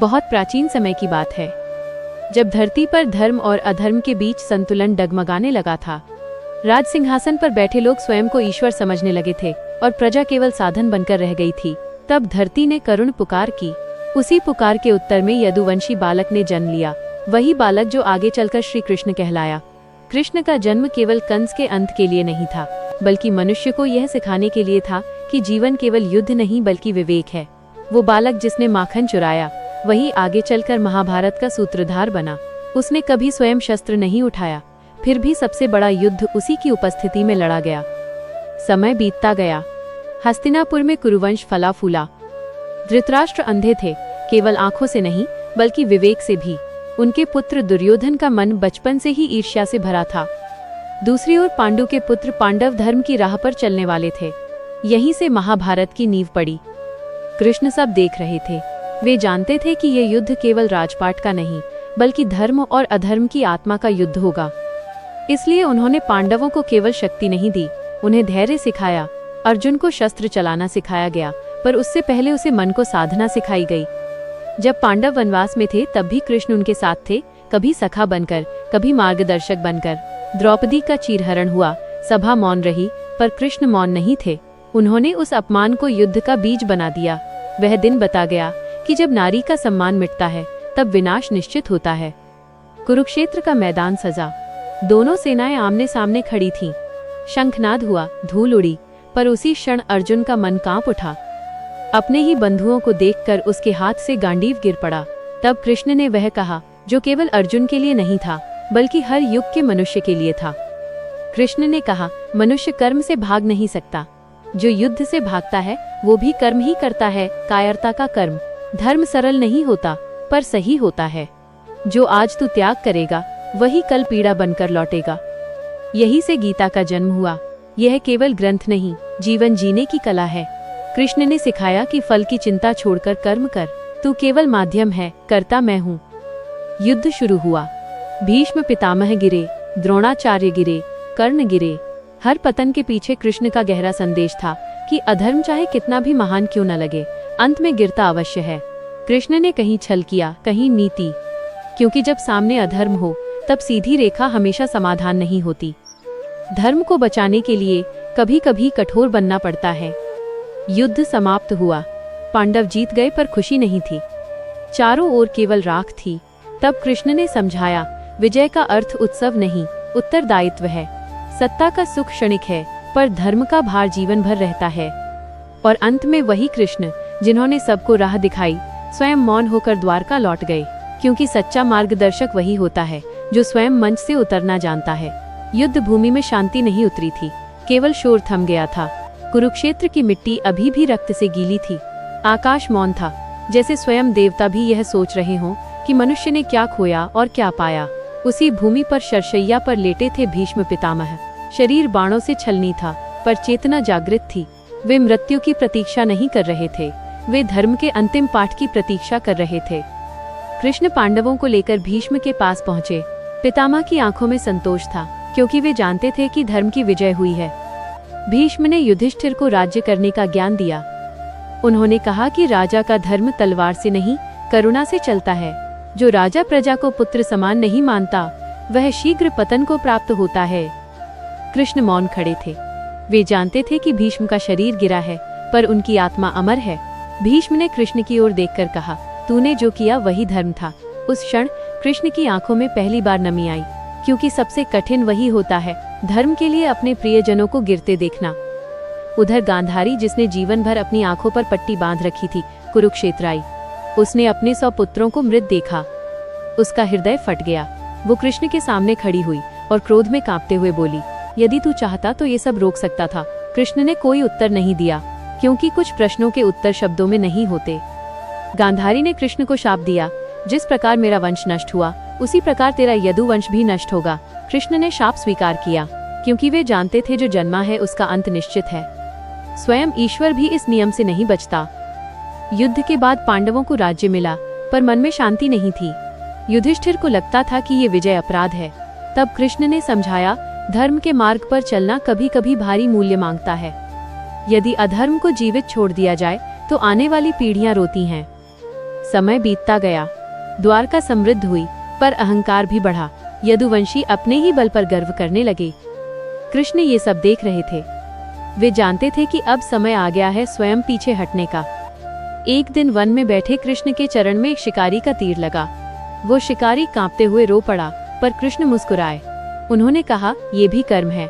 बहुत प्राचीन समय की बात है, जब धरती पर धर्म और अधर्म के बीच संतुलन डगमगाने लगा था। राज सिंहासन पर बैठे लोग स्वयं को ईश्वर समझने लगे थे और प्रजा केवल साधन बनकर रह गई थी। तब धरती ने करुण पुकार की। उसी पुकार के उत्तर में यदुवंशी बालक ने जन्म लिया, वही बालक जो आगे चलकर श्री कृष्ण कहलाया। कृष्ण का जन्म केवल कंस के अंत के लिए नहीं था, बल्कि मनुष्य को यह सिखाने के लिए था कि जीवन केवल युद्ध नहीं बल्कि विवेक है। वो बालक जिसने माखन चुराया, वही आगे चलकर महाभारत का सूत्रधार बना। उसने कभी स्वयं शस्त्र नहीं उठाया, फिर भी सबसे बड़ा युद्ध उसी की उपस्थिति में लड़ा गया। समय बीतता गया। हस्तिनापुर में कुरुवंश फला फूला। धृतराष्ट्र अंधे थे, केवल आंखों से नहीं बल्कि विवेक से भी। उनके पुत्र दुर्योधन का मन बचपन से ही ईर्ष्या से भरा था। दूसरी ओर पांडु के पुत्र पांडव धर्म की राह पर चलने वाले थे। यहीं से महाभारत की नींव पड़ी। कृष्ण सब देख रहे थे। वे जानते थे कि यह युद्ध केवल राजपाट का नहीं बल्कि धर्म और अधर्म की आत्मा का युद्ध होगा। इसलिए उन्होंने पांडवों को केवल शक्ति नहीं दी, उन्हें धैर्य सिखाया। अर्जुन को शस्त्र चलाना सिखाया गया, पर उससे पहले उसे मन को साधना सिखाई गई। जब पांडव वनवास में थे तब भी कृष्ण उनके साथ थे, कभी सखा बनकर, कभी मार्गदर्शक बनकर। द्रौपदी का चीरहरण हुआ, सभा मौन रही, पर कृष्ण मौन नहीं थे। उन्होंने उस अपमान को युद्ध का बीज बना दिया। वह दिन बता गया कि जब नारी का सम्मान मिटता है तब विनाश निश्चित होता है। कुरुक्षेत्र का मैदान सजा। दोनों सेनाएं आमने सामने खड़ी थीं। शंखनाद हुआ, धूल उड़ी, पर उसी क्षण अर्जुन का मन कांप उठा। अपने ही बंधुओं को देखकर उसके हाथ से गांडीव गिर पड़ा। तब कृष्ण ने वह कहा जो केवल अर्जुन के लिए नहीं था बल्कि हर युग के मनुष्य के लिए था। कृष्ण ने कहा, मनुष्य कर्म से भाग नहीं सकता। जो युद्ध से भागता है वो भी कर्म ही करता है, कायरता का कर्म। धर्म सरल नहीं होता पर सही होता है। जो आज तू त्याग करेगा वही कल पीड़ा बनकर लौटेगा। यही से गीता का जन्म हुआ। यह केवल ग्रंथ नहीं, जीवन जीने की कला है। कृष्ण ने सिखाया कि फल की चिंता छोड़कर कर्म कर। तू केवल माध्यम है, कर्ता मैं हूँ। युद्ध शुरू हुआ। भीष्म पितामह गिरे, द्रोणाचार्य गिरे, कर्ण गिरे। हर पतन के पीछे कृष्ण का गहरा संदेश था कि अधर्म चाहे कितना भी महान क्यों न लगे, अंत में गिरता अवश्य है। कृष्ण ने कहीं छल किया, कहीं नीति, क्योंकि जब सामने अधर्म हो तब सीधी रेखा हमेशा समाधान नहीं होती। धर्म को बचाने के लिए कभी कभी कठोर बनना पड़ता है। युद्ध समाप्त हुआ। पांडव जीत गए पर खुशी नहीं थी। चारों ओर केवल राख थी। तब कृष्ण ने समझाया, विजय का अर्थ उत्सव नहीं, उत्तरदायित्व है। सत्ता का सुख क्षणिक है, पर धर्म का भार जीवन भर रहता है। और अंत में वही कृष्ण जिन्होंने सबको राह दिखाई, स्वयं मौन होकर द्वारका लौट गए, क्योंकि सच्चा मार्गदर्शक वही होता है जो स्वयं मंच से उतरना जानता है। युद्ध भूमि में शांति नहीं उतरी थी, केवल शोर थम गया था। कुरुक्षेत्र की मिट्टी अभी भी रक्त से गीली थी। आकाश मौन था, जैसे स्वयं देवता भी यह सोच रहे हों कि मनुष्य ने क्या खोया और क्या पाया। उसी भूमि पर शरशैया पर लेटे थे भीष्म पितामह। शरीर बाणों से छलनी था, पर चेतना जागृत थी। वे मृत्यु की प्रतीक्षा नहीं कर रहे थे, वे धर्म के अंतिम पाठ की प्रतीक्षा कर रहे थे। कृष्ण पांडवों को लेकर भीष्म के पास पहुंचे। पितामह की आंखों में संतोष था, क्योंकि वे जानते थे कि धर्म की विजय हुई है। भीष्म ने युधिष्ठिर को राज्य करने का ज्ञान दिया। उन्होंने कहा कि राजा का धर्म तलवार से नहीं, करुणा से चलता है। जो राजा प्रजा को पुत्र समान नहीं मानता, वह शीघ्र पतन को प्राप्त होता है। कृष्ण मौन खड़े थे। वे जानते थे कि भीष्म का शरीर गिरा है, पर उनकी आत्मा अमर है। भीष्म ने कृष्ण की ओर देखकर कहा, तूने जो किया वही धर्म था। उस क्षण कृष्ण की आंखों में पहली बार नमी आई, क्योंकि सबसे कठिन वही होता है, धर्म के लिए अपने प्रियजनों को गिरते देखना। उधर गांधारी, जिसने जीवन भर अपनी आंखों पर पट्टी बांध रखी थी, कुरुक्षेत्र आई। उसने अपने 100 पुत्रों को मृत देखा। उसका हृदय फट गया। वो कृष्ण के सामने खड़ी हुई और क्रोध में कांपते हुए बोली, यदि तू चाहता तो ये सब रोक सकता था। कृष्ण ने कोई उत्तर नहीं दिया, क्योंकि कुछ प्रश्नों के उत्तर शब्दों में नहीं होते। गांधारी ने कृष्ण को शाप दिया, जिस प्रकार मेरा वंश नष्ट हुआ उसी प्रकार तेरा यदुवंश भी नष्ट होगा। कृष्ण ने शाप स्वीकार किया, क्योंकि वे जानते थे जो जन्मा है उसका अंत निश्चित है। स्वयं ईश्वर भी इस नियम से नहीं बचता। युद्ध के बाद पांडवों को राज्य मिला, पर मन में शांति नहीं थी। युधिष्ठिर को लगता था कि ये विजय अपराध है। तब कृष्ण ने समझाया, धर्म के मार्ग पर चलना कभी कभी भारी मूल्य मांगता है। यदि अधर्म को जीवित छोड़ दिया जाए तो आने वाली पीढ़ियां रोती हैं। समय बीतता गया, द्वारका समृद्ध हुई, पर अहंकार भी बढ़ा। यदुवंशी अपने ही बल पर गर्व करने लगे। कृष्ण ये सब देख रहे थे। वे जानते थे कि अब समय आ गया है स्वयं पीछे हटने का। एक दिन वन में बैठे कृष्ण के चरण में एक शिकारी का तीर लगा। वो शिकारी कांपते हुए रो पड़ा, पर कृष्ण मुस्कुराए। उन्होंने कहा, ये भी कर्म है।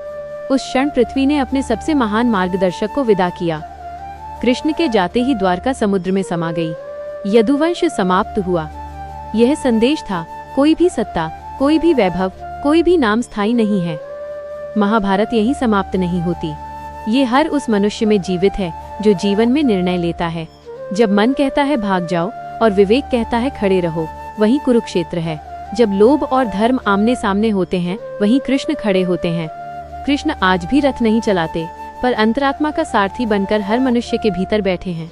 उस क्षण पृथ्वी ने अपने सबसे महान मार्गदर्शक को विदा किया। कृष्ण के जाते ही द्वारका समुद्र में समा गई। यदुवंश समाप्त हुआ। यह संदेश था, कोई भी सत्ता, कोई भी वैभव, कोई भी नाम स्थायी नहीं है। महाभारत यही समाप्त नहीं होती। ये हर उस मनुष्य में जीवित है जो जीवन में निर्णय लेता है। जब मन कहता है भाग जाओ और विवेक कहता है खड़े रहो, वहीं कुरुक्षेत्र है। जब लोभ और धर्म आमने सामने होते हैं, वहीं कृष्ण खड़े होते हैं। कृष्ण आज भी रथ नहीं चलाते, पर अंतरात्मा का सारथी बनकर हर मनुष्य के भीतर बैठे हैं।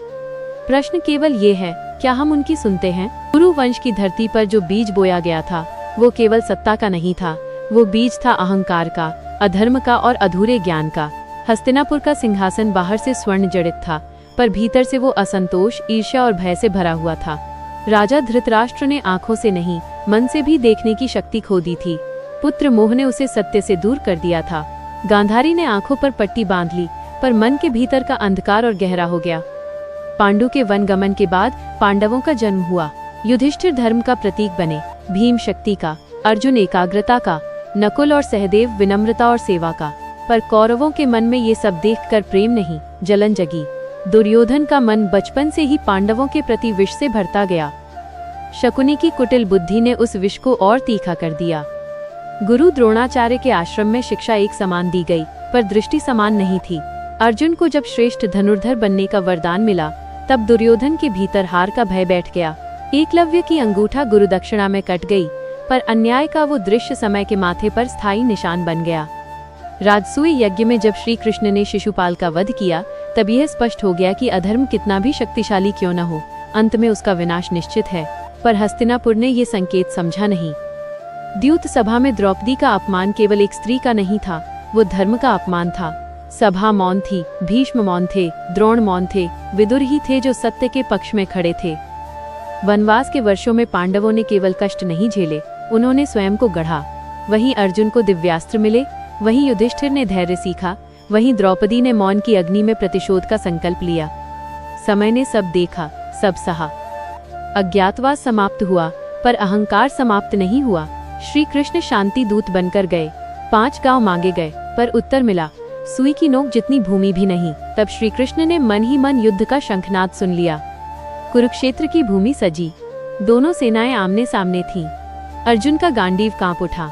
प्रश्न केवल ये है, क्या हम उनकी सुनते हैं? कुरु वंश की धरती पर जो बीज बोया गया था, वो केवल सत्ता का नहीं था। वो बीज था अहंकार का, अधर्म का और अधूरे ज्ञान का। हस्तिनापुर का सिंहासन बाहर से स्वर्ण जड़ित था, पर भीतर से वो असंतोष, ईर्ष्या और भय से भरा हुआ था। राजा धृतराष्ट्र ने आंखों से नहीं, मन से भी देखने की शक्ति खो दी थी। पुत्र मोह ने उसे सत्य से दूर कर दिया था। गांधारी ने आंखों पर पट्टी बांध ली, पर मन के भीतर का अंधकार और गहरा हो गया। पांडु के वन गमन के बाद पांडवों का जन्म हुआ। युधिष्ठिर धर्म का प्रतीक बने, भीम शक्ति का, अर्जुन एकाग्रता का, नकुल और सहदेव विनम्रता और सेवा का। पर कौरवों के मन में ये सब देखकर प्रेम नहीं, जलन जगी। दुर्योधन का मन बचपन से ही पांडवों के प्रति विष से भरता गया। शकुनी की कुटिल बुद्धि ने उस विष को और तीखा कर दिया। गुरु द्रोणाचार्य के आश्रम में शिक्षा एक समान दी गई, पर दृष्टि समान नहीं थी। अर्जुन को जब श्रेष्ठ धनुर्धर बनने का वरदान मिला, तब दुर्योधन के भीतर हार का भय बैठ गया। एकलव्य की अंगूठा गुरुदक्षिणा में कट गई, पर अन्याय का वो दृश्य समय के माथे पर स्थायी निशान बन गया। राजसूय यज्ञ में जब श्री कृष्ण ने शिशुपाल का वध किया, तब यह स्पष्ट हो गया कि अधर्म कितना भी शक्तिशाली क्यों न हो, अंत में उसका विनाश निश्चित है। पर हस्तिनापुर ने ये संकेत समझा नहीं। द्यूत सभा में द्रौपदी का अपमान केवल एक स्त्री का नहीं था, वो धर्म का अपमान था। सभा मौन थी, भीष्म मौन थे, द्रोण मौन थे, विदुर ही थे जो सत्य के पक्ष में खड़े थे। वनवास के वर्षों में पांडवों ने केवल कष्ट नहीं झेले, उन्होंने स्वयं को गढ़ा। वहीं अर्जुन को दिव्यास्त्र मिले, वहीं युधिष्ठिर ने धैर्य सीखा, वहीं द्रौपदी ने मौन की अग्नि में प्रतिशोध का संकल्प लिया। समय ने सब देखा, सब सहा। अज्ञातवास समाप्त हुआ, पर अहंकार समाप्त नहीं हुआ। श्री कृष्ण शांति दूत बनकर गए। 5 गांव मांगे गए, पर उत्तर मिला, सुई की नोक जितनी भूमि भी नहीं। तब श्री कृष्ण ने मन ही मन युद्ध का शंखनाद सुन लिया। कुरुक्षेत्र की भूमि सजी, दोनों सेनाएं आमने सामने थीं। अर्जुन का गांडीव कांप उठा।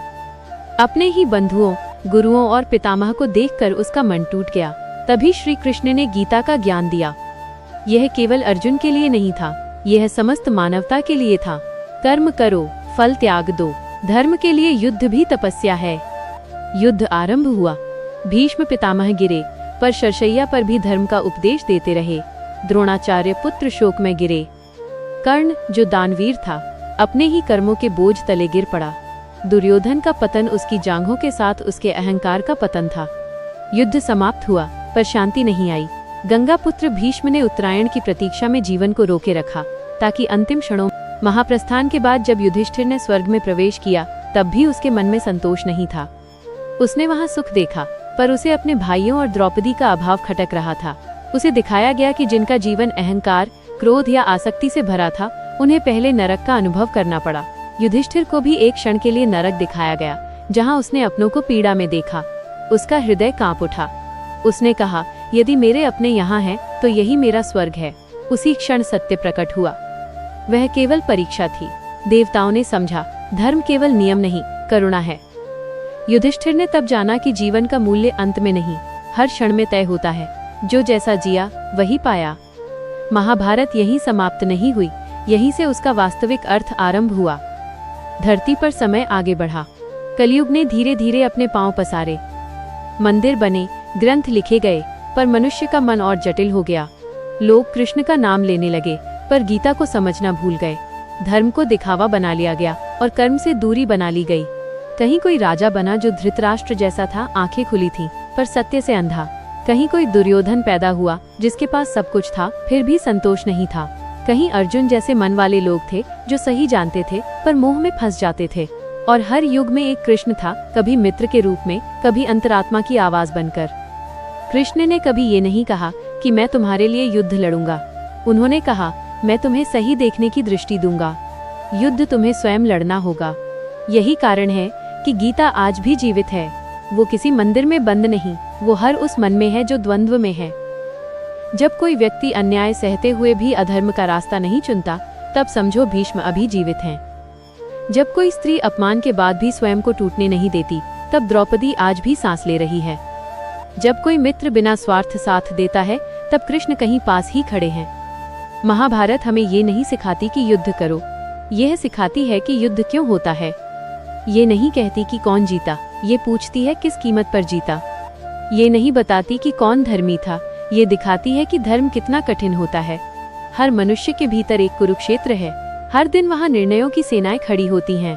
अपने ही बंधुओं, गुरुओं और पितामह को देखकर उसका मन टूट गया। तभी श्री कृष्ण ने गीता का ज्ञान दिया। यह केवल अर्जुन के लिए नहीं था, यह समस्त मानवता के लिए था। कर्म करो, फल त्याग दो, धर्म के लिए युद्ध भी तपस्या है। युद्ध आरंभ हुआ। भीष्म पितामह गिरे, पर शरशैया पर भी धर्म का उपदेश देते रहे। द्रोणाचार्य पुत्र शोक में गिरे। कर्ण, जो दानवीर था, अपने ही कर्मों के बोझ तले गिर पड़ा। दुर्योधन का पतन उसकी जांघों के साथ उसके अहंकार का पतन था। युद्ध समाप्त हुआ, पर शांति नहीं आई। गंगा पुत्र भीष्म ने उत्तरायण की प्रतीक्षा में जीवन को रोके रखा, ताकि अंतिम क्षणों महाप्रस्थान के बाद जब युधिष्ठिर ने स्वर्ग में प्रवेश किया, तब भी उसके मन में संतोष नहीं था। उसने वहां सुख देखा, पर उसे अपने भाइयों और द्रौपदी का अभाव खटक रहा था। उसे दिखाया गया कि जिनका जीवन अहंकार, क्रोध या आसक्ति से भरा था, उन्हें पहले नरक का अनुभव करना पड़ा। युधिष्ठिर को भी एक क्षण के लिए नरक दिखाया गया, जहां उसने अपनों को पीड़ा में देखा। उसका हृदय कांप उठा। उसने कहा, यदि मेरे अपने यहाँ हैं, तो यही मेरा स्वर्ग है। उसी क्षण सत्य प्रकट हुआ। वह केवल परीक्षा थी। देवताओं ने समझा, धर्म केवल नियम नहीं, करुणा है। युधिष्ठिर ने तब जाना कि जीवन का मूल्य अंत में नहीं, हर क्षण में तय होता है। जो जैसा जिया, वही पाया। महाभारत यहीं समाप्त नहीं हुई, यहीं से उसका वास्तविक अर्थ आरंभ हुआ। धरती पर समय आगे बढ़ा। कलयुग ने धीरे धीरे अपने पांव पसारे। मंदिर बने, ग्रंथ लिखे गए, पर मनुष्य का मन और जटिल हो गया। लोग कृष्ण का नाम लेने लगे, पर गीता को समझना भूल गए। धर्म को दिखावा बना लिया गया और कर्म से दूरी बना ली गई। कहीं कोई राजा बना जो धृतराष्ट्र जैसा था, आंखें खुली थीं, पर सत्य से अंधा। कहीं कोई दुर्योधन पैदा हुआ जिसके पास सब कुछ था, फिर भी संतोष नहीं था। कहीं अर्जुन जैसे मन वाले लोग थे जो सही जानते थे पर मोह में फंस जाते थे, और हर युग में एक कृष्ण था, कभी मित्र के रूप में, कभी अंतरात्मा की आवाज बनकर। कृष्ण ने कभी ये नहीं कहा कि मैं तुम्हारे लिए युद्ध लड़ूंगा। उन्होंने कहा, मैं तुम्हें सही देखने की दृष्टि दूंगा, युद्ध तुम्हें स्वयं लड़ना होगा। यही कारण है कि गीता आज भी जीवित है। वो किसी मंदिर में बंद नहीं, वो हर उस मन में है जो द्वंद्व में है। जब कोई व्यक्ति अन्याय सहते हुए भी अधर्म का रास्ता नहीं चुनता, तब समझो भीष्म अभी जीवित हैं। जब कोई स्त्री अपमान के बाद भी स्वयं को टूटने नहीं देती, तब द्रौपदी आज भी सांस ले रही है। जब कोई मित्र बिना स्वार्थ साथ देता है, तब कृष्ण कहीं पास ही खड़े हैं। महाभारत हमें ये नहीं सिखाती कि युद्ध करो, यह सिखाती है कि युद्ध क्यों होता है। ये नहीं कहती कि कौन जीता, ये पूछती है किस कीमत पर जीता। ये नहीं बताती कि कौन धर्मी था, ये दिखाती है कि धर्म कितना कठिन होता है। हर मनुष्य के भीतर एक कुरुक्षेत्र है, हर दिन वहाँ निर्णयों की सेनाएं खड़ी होती हैं।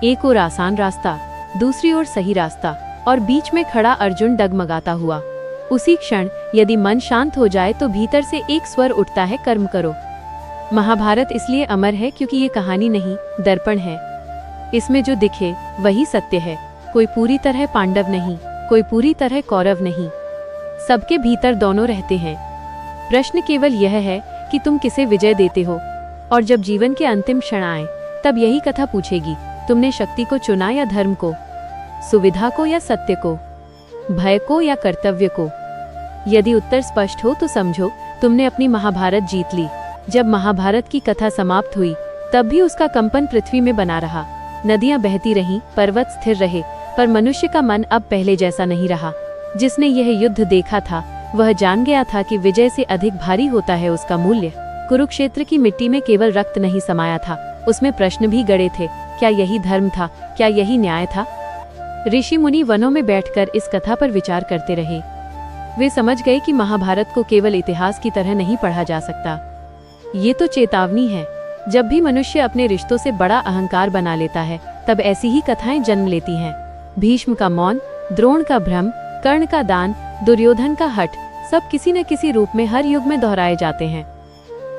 एक ओर आसान रास्ता, दूसरी ओर सही रास्ता, और बीच में खड़ा अर्जुन डगमगाता हुआ। उसी क्षण यदि मन शांत हो जाए तो भीतर से एक स्वर उठता है, कर्म करो। महाभारत इसलिए अमर है क्योंकि ये कहानी नहीं, दर्पण है। इसमें जो दिखे वही सत्य है। कोई पूरी तरह पांडव नहीं, कोई पूरी तरह कौरव नहीं, सबके भीतर दोनों रहते हैं। प्रश्न केवल यह है कि तुम किसे विजय देते हो। और जब जीवन के अंतिम क्षण आए, तब यही कथा पूछेगी, तुमने शक्ति को चुना या धर्म को, सुविधा को या सत्य को, भय को या कर्तव्य को। यदि उत्तर स्पष्ट हो तो समझो तुमने अपनी महाभारत जीत ली। जब महाभारत की कथा समाप्त हुई, तब भी उसका कंपन पृथ्वी में बना रहा। नदियां बहती रहीं, पर्वत स्थिर रहे, पर मनुष्य का मन अब पहले जैसा नहीं रहा। जिसने यह युद्ध देखा था, वह जान गया था कि विजय से अधिक भारी होता है उसका मूल्य। कुरुक्षेत्र की मिट्टी में केवल रक्त नहीं समाया था, उसमें प्रश्न भी गड़े थे। क्या यही धर्म था? क्या यही न्याय था? ऋषि मुनि वनों में बैठकर इस कथा पर विचार करते रहे। वे समझ गए कि महाभारत को केवल इतिहास की तरह नहीं पढ़ा जा सकता। ये तो चेतावनी है। जब भी मनुष्य अपने रिश्तों से बड़ा अहंकार बना लेता है, तब ऐसी ही कथाएं जन्म लेती हैं। भीष्म का मौन, द्रोण का भ्रम, कर्ण का दान, दुर्योधन का हठ, सब किसी न किसी रूप में हर युग में दोहराए जाते हैं।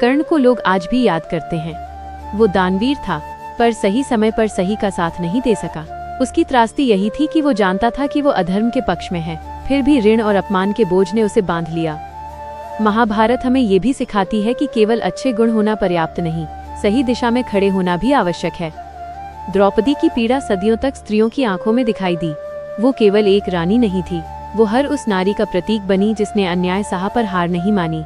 कर्ण को लोग आज भी याद करते हैं। वो दानवीर था, पर सही समय पर सही का साथ नहीं दे सका। उसकी त्रासदी यही थी कि वो जानता था कि वो अधर्म के पक्ष में है, फिर भी ऋण और अपमान के बोझ ने उसे बांध लिया। महाभारत हमें ये भी सिखाती है कि केवल अच्छे गुण होना पर्याप्त नहीं, सही दिशा में खड़े होना भी आवश्यक है। द्रौपदी की पीड़ा सदियों तक स्त्रियों की आंखों में दिखाई दी। वो केवल एक रानी नहीं थी, वो हर उस नारी का प्रतीक बनी जिसने अन्याय सहा पर हार नहीं मानी।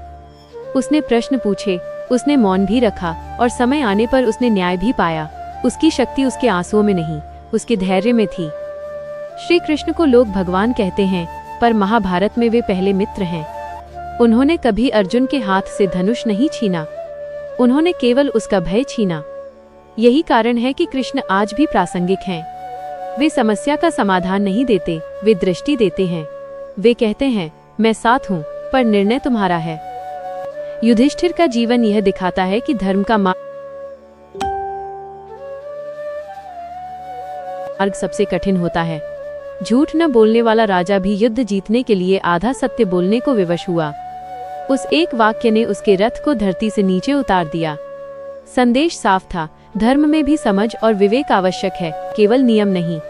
उसने प्रश्न पूछे, उसने मौन भी रखा, और समय आने पर उसने न्याय भी पाया। उसकी शक्ति उसके आंसुओं में नहीं, उसके धैर्य में थी। श्री कृष्ण को लोग भगवान कहते हैं, पर महाभारत में वे पहले मित्र हैं। उन्होंने कभी अर्जुन के हाथ से धनुष नहीं छीना, उन्होंने केवल उसका भय छीना। यही कारण है कि कृष्ण आज भी प्रासंगिक हैं। वे समस्या का समाधान नहीं देते, वे दृष्टि देते हैं। वे कहते हैं, मैं साथ हूँ, पर निर्णय तुम्हारा है। युधिष्ठिर का जीवन यह दिखाता है कि धर्म का मार्ग सबसे कठिन होता है। झूठ न बोलने वाला राजा भी युद्ध जीतने के लिए आधा सत्य बोलने को विवश हुआ। उस एक वाक्य ने उसके रथ को धरती से नीचे उतार दिया। संदेश साफ था, धर्म में भी समझ और विवेक आवश्यक है, केवल नियम नहीं।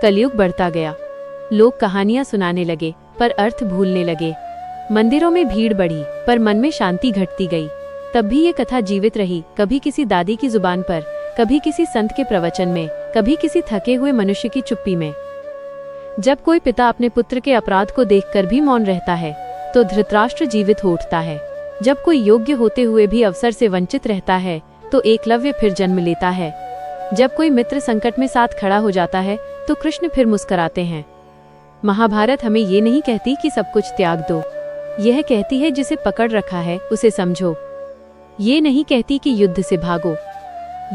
कलयुग बढ़ता गया, लोग कहानियां सुनाने लगे, पर अर्थ भूलने लगे। मंदिरों में भीड़ बढ़ी, पर मन में शांति घटती गई। तब भी ये कथा जीवित रही, कभी किसी दादी की जुबान पर, कभी किसी संत के प्रवचन में, कभी किसी थके हुए मनुष्य की चुप्पी में। जब कोई पिता अपने पुत्र के अपराध को देखकर भी मौन रहता है, तो धृतराष्ट्र जीवित हो उठता है। जब कोई योग्य होते हुए भी अवसर से वंचित रहता है, तो एकलव्य फिर जन्म लेता है। जब कोई मित्र संकट में साथ खड़ा हो जाता है, तो कृष्ण फिर मुस्कुराते हैं। महाभारत हमें ये नहीं कहती कि सब कुछ त्याग दो, यह कहती है जिसे पकड़ रखा है उसे समझो। ये नहीं कहती कि युद्ध से भागो,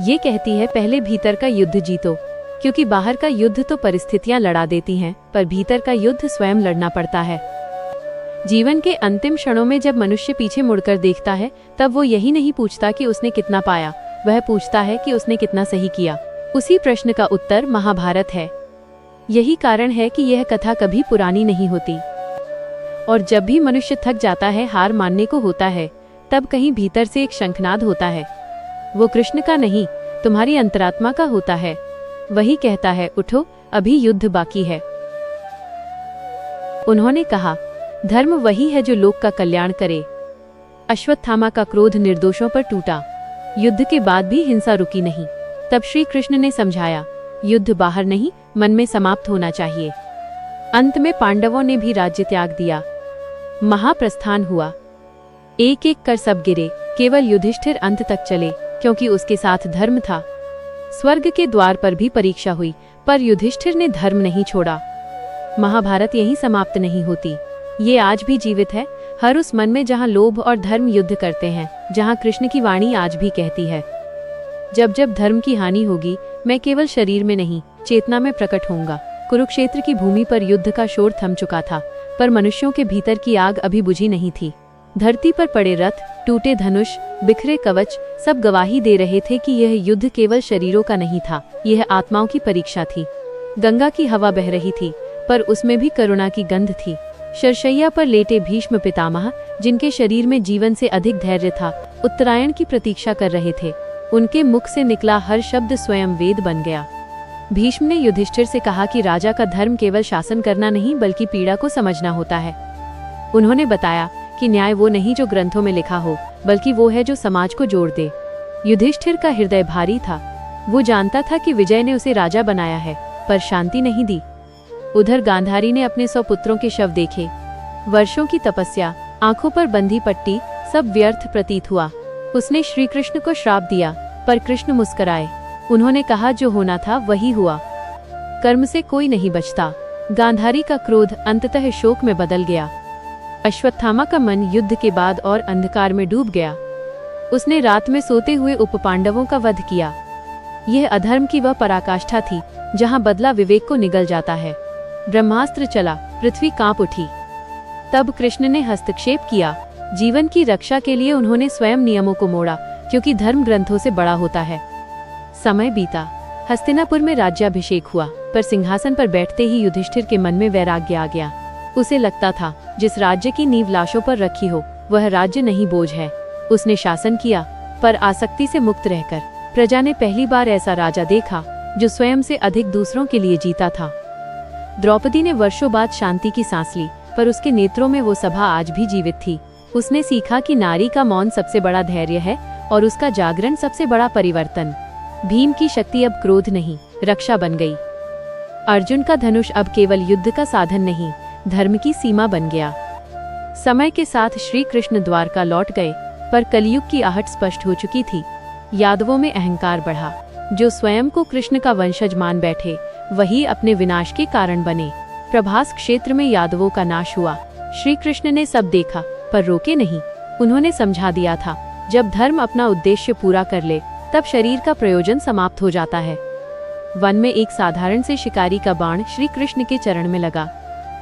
ये कहती है पहले भीतर का युद्ध जीतो, क्योंकि बाहर का युद्ध तो परिस्थितियां लड़ा देती हैं, पर भीतर का युद्ध स्वयं लड़ना पड़ता है। जीवन के अंतिम क्षणों में जब मनुष्य पीछे मुड़कर देखता है, तब वो यही नहीं पूछता कि उसने कितना पाया, वह पूछता है कि उसने कितना सही किया। उसी प्रश्न का उत्तर महाभारत है। यही कारण है कि यह कथा कभी पुरानी नहीं होती। और जब भी मनुष्य थक जाता है, हार मानने को होता है, तब कहीं भीतर से एक शंखनाद होता है। वो कृष्ण का नहीं, तुम्हारी अंतरात्मा का होता है। वही कहता है, उठो, अभी युद्ध बाकी है। उन्होंने कहा, धर्म वही है जो लोक का कल्याण करे। अश्वत्थामा का क्रोध निर्दोषों पर टूटा। युद्ध के बाद भी हिंसा रुकी नहीं। तब श्री कृष्ण ने समझाया, युद्ध बाहर नहीं, मन में समाप्त होना चाहिए। अंत में पांडवों ने भी राज्य त्याग दिया। महाप्रस्थान हुआ। एक एक कर सब गिरे, केवल युधिष्ठिर अंत तक चले, क्योंकि उसके साथ धर्म था। स्वर्ग के द्वार पर भी परीक्षा हुई, पर युधिष्ठिर ने धर्म नहीं छोड़ा। महाभारत यहीं समाप्त नहीं होती, ये आज भी जीवित है, हर उस मन में जहाँ लोभ और धर्म युद्ध करते हैं, जहाँ कृष्ण की वाणी आज भी कहती है, जब जब धर्म की हानि होगी, मैं केवल शरीर में नहीं, चेतना में प्रकट होऊंगा। कुरुक्षेत्र की भूमि पर युद्ध का शोर थम चुका था, पर मनुष्यों के भीतर की आग अभी बुझी नहीं थी। धरती पर पड़े रथ, टूटे धनुष, बिखरे कवच सब गवाही दे रहे थे कि यह युद्ध केवल शरीरों का नहीं था, यह आत्माओं की परीक्षा थी। गंगा की हवा बह रही थी, पर उसमें भी करुणा की गंध थी। शरशैया पर लेटे भीष्म पितामह, जिनके शरीर में जीवन से अधिक धैर्य था, उत्तरायण की प्रतीक्षा कर रहे थे। उनके मुख से निकला हर शब्द स्वयं वेद बन गया। भीष्म ने युधिष्ठिर से कहा कि राजा का धर्म केवल शासन करना नहीं, बल्कि पीड़ा को समझना होता है। उन्होंने बताया कि न्याय वो नहीं जो ग्रंथों में लिखा हो, बल्कि वो है जो समाज को जोड़ दे। युधिष्ठिर का हृदय भारी था। वो जानता था कि विजय ने उसे राजा बनाया है, पर शांति नहीं दी। उधर गांधारी ने अपने 100 पुत्रों के शव देखे। वर्षों की तपस्या, आंखों पर बंधी पट्टी, सब व्यर्थ प्रतीत हुआ। उसने श्री कृष्ण को श्राप दिया, पर कृष्ण मुस्कुराए। उन्होंने कहा, जो होना था वही हुआ, कर्म से कोई नहीं बचता। गांधारी का क्रोध अंततः शोक में बदल गया। अश्वत्थामा का मन युद्ध के बाद और अंधकार में डूब गया। उसने रात में सोते हुए उपपांडवों का वध किया। यह अधर्म की वह पराकाष्ठा थी, जहां बदला विवेक को निगल जाता है। ब्रह्मास्त्र चला, पृथ्वी कांप उठी। तब कृष्ण ने हस्तक्षेप किया। जीवन की रक्षा के लिए उन्होंने स्वयं नियमों को मोड़ा, क्योंकि धर्म ग्रंथों से बड़ा होता है। समय बीता। हस्तिनापुर में राज्याभिषेक हुआ, पर सिंहासन पर बैठते ही युधिष्ठिर के मन में वैराग्य आ गया। उसे लगता था, जिस राज्य की नींव लाशों पर रखी हो, वह राज्य नहीं, बोझ है। उसने शासन किया, पर आसक्ति से मुक्त रहकर। प्रजा ने पहली बार ऐसा राजा देखा, जो स्वयं से अधिक दूसरों के लिए जीता था। द्रौपदी ने वर्षों बाद शांति की सांस ली, पर उसके नेत्रों में वो सभा आज भी जीवित थी। उसने सीखा कि नारी का मौन सबसे बड़ा धैर्य है, और उसका जागरण सबसे बड़ा परिवर्तन। भीम की शक्ति अब क्रोध नहीं, रक्षा बन गई। अर्जुन का धनुष अब केवल युद्ध का साधन नहीं, धर्म की सीमा बन गया। समय के साथ श्री कृष्ण द्वारका लौट गए, पर कलयुग की आहट स्पष्ट हो चुकी थी। यादवों में अहंकार बढ़ा। जो स्वयं को कृष्ण का वंशज मान बैठे, वही अपने विनाश के कारण बने। प्रभास क्षेत्र में यादवों का नाश हुआ। श्री कृष्ण ने सब देखा, पर रोके नहीं। उन्होंने समझा दिया था, जब धर्म अपना उद्देश्य पूरा कर ले, तब शरीर का प्रयोजन समाप्त हो जाता है। वन में एक साधारण से शिकारी का बाण श्री कृष्ण के चरण में लगा।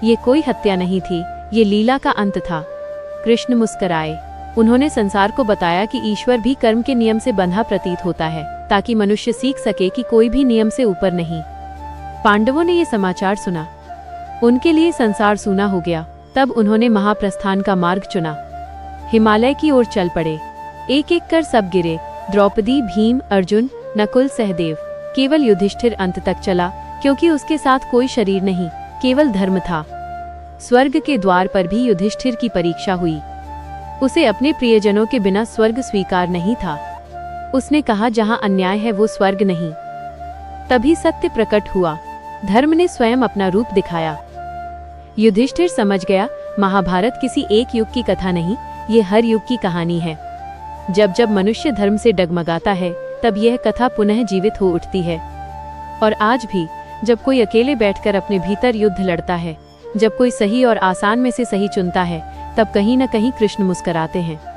ये कोई हत्या नहीं थी, ये लीला का अंत था। कृष्ण मुस्कुराए। उन्होंने संसार को बताया कि ईश्वर भी कर्म के नियम से बंधा प्रतीत होता है, ताकि मनुष्य सीख सके कि कोई भी नियम से ऊपर नहीं। पांडवों ने ये समाचार सुना। उनके लिए संसार सूना हो गया। तब उन्होंने महाप्रस्थान का मार्ग चुना। हिमालय की ओर चल पड़े। एक एक कर सब गिरे। द्रौपदी, भीम, अर्जुन, नकुल, सहदेव। केवल युधिष्ठिर अंत तक चला, क्योंकि उसके साथ कोई शरीर नहीं, केवल धर्म था। स्वर्ग के द्वार पर भी युधिष्ठिर की परीक्षा हुई। उसे अपने प्रियजनों के बिना स्वर्ग स्वीकार नहीं था। उसने कहा, जहां अन्याय है वो स्वर्ग नहीं। तभी सत्य प्रकट हुआ। धर्म ने स्वयं अपना रूप दिखाया। युधिष्ठिर समझ गया, महाभारत किसी एक युग की कथा नहीं, ये हर युग की कहानी है। जब जब मनुष्य धर्म से डगमगाता है, तब यह कथा पुनः जीवित हो उठती है। और आज भी, जब कोई अकेले बैठकर अपने भीतर युद्ध लड़ता है, जब कोई सही और आसान में से सही चुनता है, तब कहीं न कहीं कृष्ण मुस्कुराते हैं।